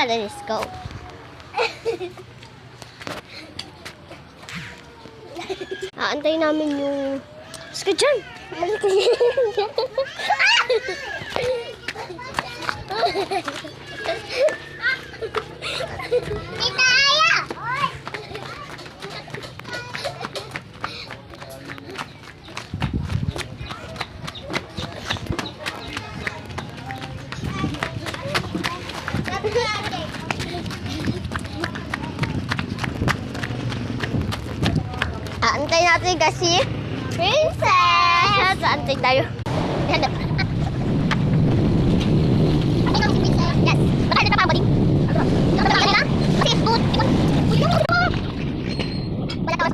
let's go. Aantayin namin yung... Ska dyan! Tita Aya! Aantayin natin kasi Princess! Aantayin tayo. Yan. Yes. Bakal na pa body. Bakal na? Kasi it's good. Wala ka.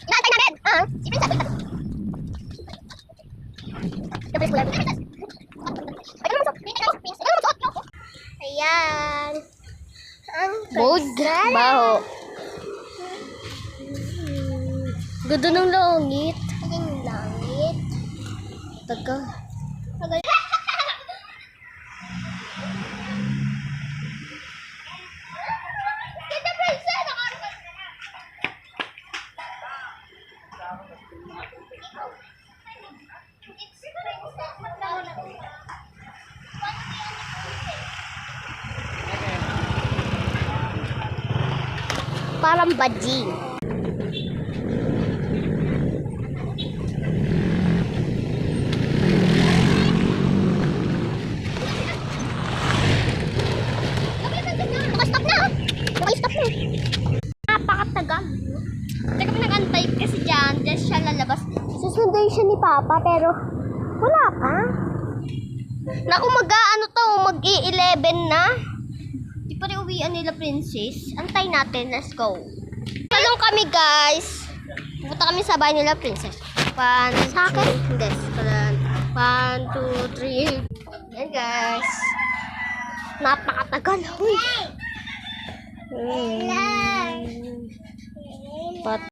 Inaantay namin! Si Princess! Ayan. Bold. Baho. Ganda ng langit. Yung langit. Taga. Parang bading. Nakastop na! Nakastop na! Napakatagal. Hindi kami nag-antay kasi dyan siya lalabas. Susunduin siya ni Papa pero wala pa. Naku, mag-i-11 na. Di pa rin uwian nila, Princess. Antay natin, let's go. Talong kami, guys. Pupunta kami sa bahay nila, Princess. Sa akin? Hindi. 1, 2, 3. Yan, guys. Napakatagal. Uy.